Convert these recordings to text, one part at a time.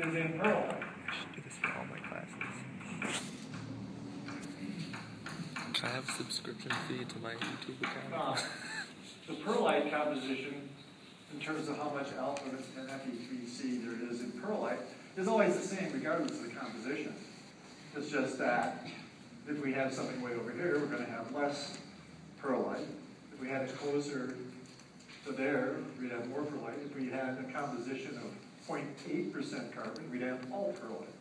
is in perlite. I should do this for all my classes. I have a subscription fee to my YouTube account. The perlite composition, in terms of how much alpha and Fe3C there is in perlite, is always the same regardless of the composition. It's just that if we have something way over here, we're going to have less perlite. If we had it closer to there, we'd have more perlite. If we had a composition of 0.8% carbon, we'd have all perlite.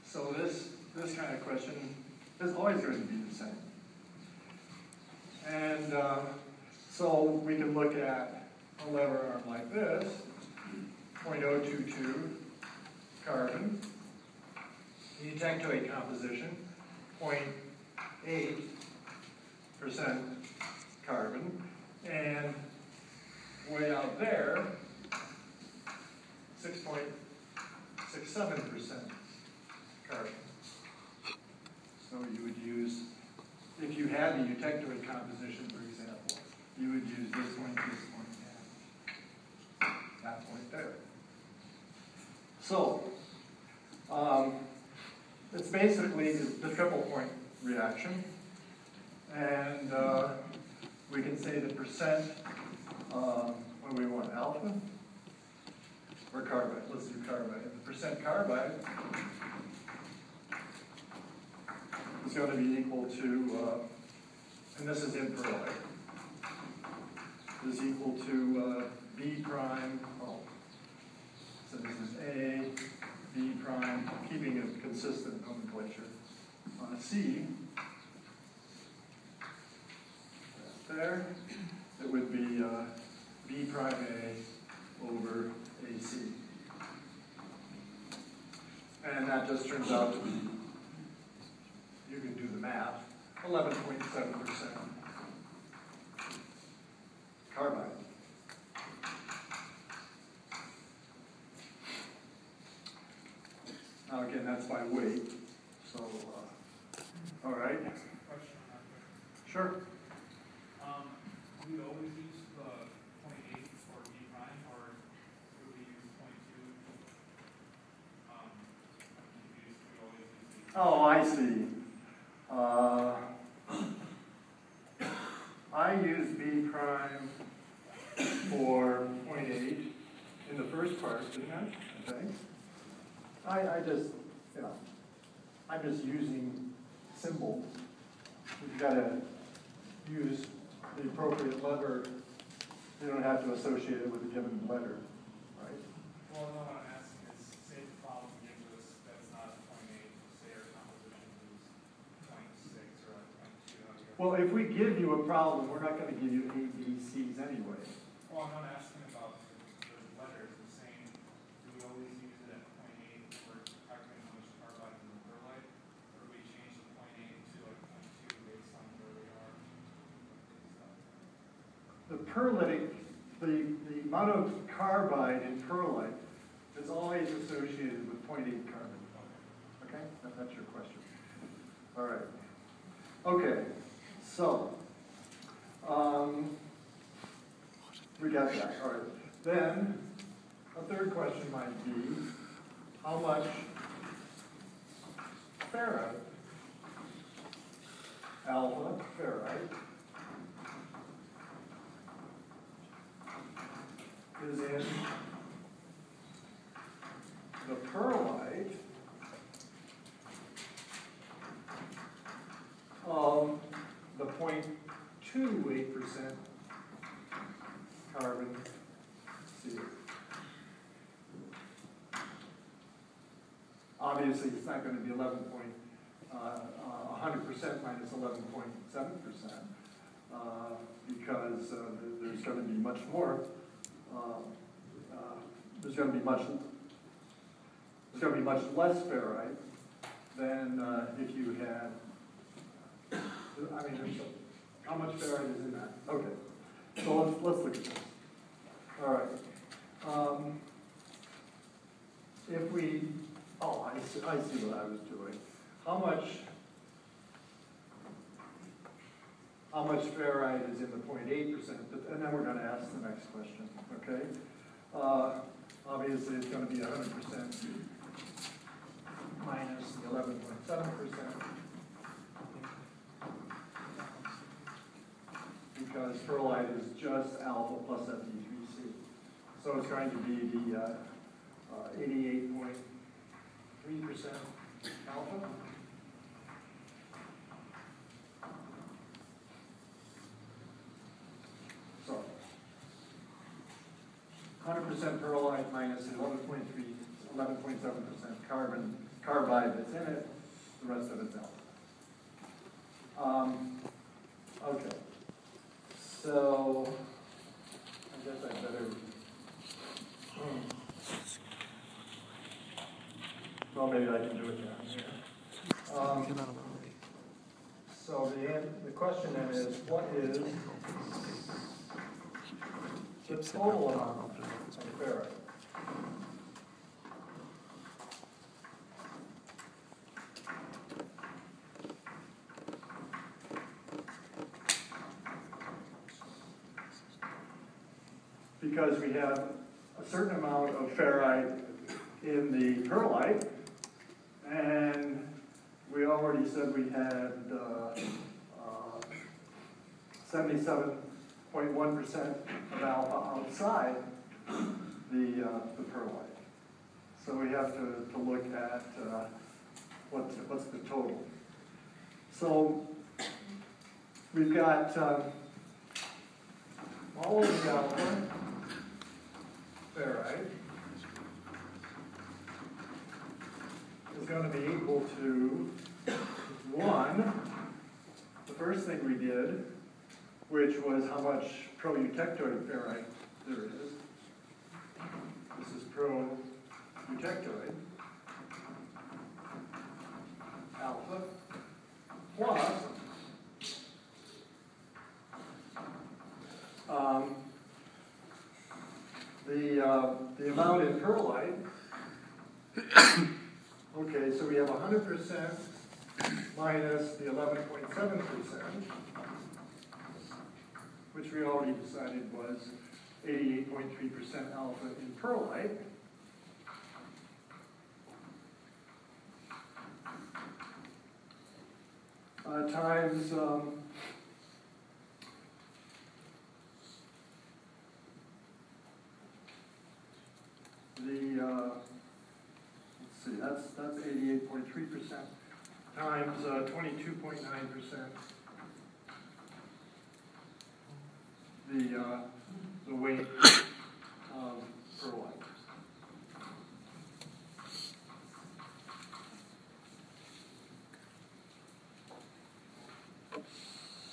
So this kind of question is always going to be the same. And so we can look at a lever arm like this, 0.022 carbon, the eutectoate composition, 0.8% carbon, and way out there, 6.67% carbon. So you would use, if you had the eutectoate composition, for example, you would use this point, and that point there. So, it's basically the triple point reaction. And we can say the percent, what do we want, alpha? Or carbide? Let's do carbide. The percent carbide is going to be equal to, and this is in perlite, is equal to B prime, so this is A, B prime, keeping a consistent nomenclature, C, there, it would be B prime A over AC. And that just turns out to be, you can do the math, 11.7% carbide. Now again, that's by weight. So, all right. Question on that. Sure. Do we always use the 0.8 for B prime, or do we use 0.2? Oh, I see. I use B prime for 0.8 in the first part, didn't I? I think. I just, I'm just using symbols. You've got to use the appropriate letter. You don't have to associate it with a given letter, right? Well, no, what I'm asking is, say the problem gives us that's not 0.8, say our composition is 0.6 or 0.2. Well, if we give you a problem, we're not going to give you A, B, C's anyway. Well, I'm not asking about the letters. I'm saying, do we always use it at 0.8 for calculating how much carbide is in the perlite? Or do we change the 0.8 to like 0.2 based on where we are? The perlitic, the amount of carbide in perlite is always associated with 0.8 carbon. Okay? That's your question. All right. Okay. So, we got that. All right. Then, a third question might be, how much ferrite, alpha ferrite, is in the perlite of the 0.28% carbon C. Obviously, it's not going to be 100% minus 11.7%, because there's going to be much more. There's going to be much less ferrite than if you had. I mean, how much ferrite is in that? Okay, so let's look at this. All right. If we, I see what I was doing. How much ferrite is in the 0.8%? And then we're going to ask the next question. Okay. obviously it's going to be 100% minus the 11.7%. Because perlite is just alpha plus Fe3C. So it's going to be the 88.3% alpha. So 100% perlite minus 11.7% carbide that's in it. The rest of it's alpha. Okay. So, I guess I better, well, maybe I can do it down here. So the question then is, what is the total amount of ferrite? Because we have a certain amount of ferrite in the perlite, and we already said we had 77.1% of alpha outside the perlite. So we have to look at what's the total. So we've got all of the alpha ferrite is going to be equal to 1, the first thing we did, which was how much pro-eutectoid ferrite there is. This is pro-eutectoid alpha plus the amount in perlite. Okay, so we have 100% minus the 11.7%, which we already decided was 88.3% alpha in perlite. Times let's see, that's 88.3% times 22.9%. The weight of perlite.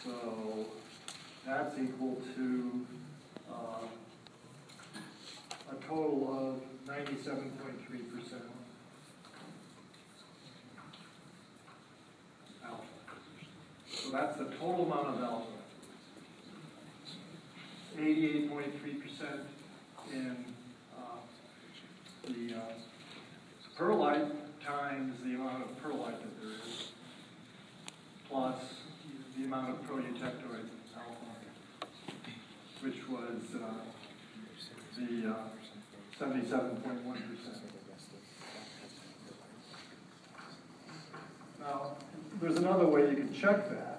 So that's equal to a total of 97.3% alpha. So that's the total amount of alpha. 88.3% in the perlite times the amount of perlite that there is, plus the amount of pro-eutectoid alpha, which was the 77.1%. Now, there's another way you can check that.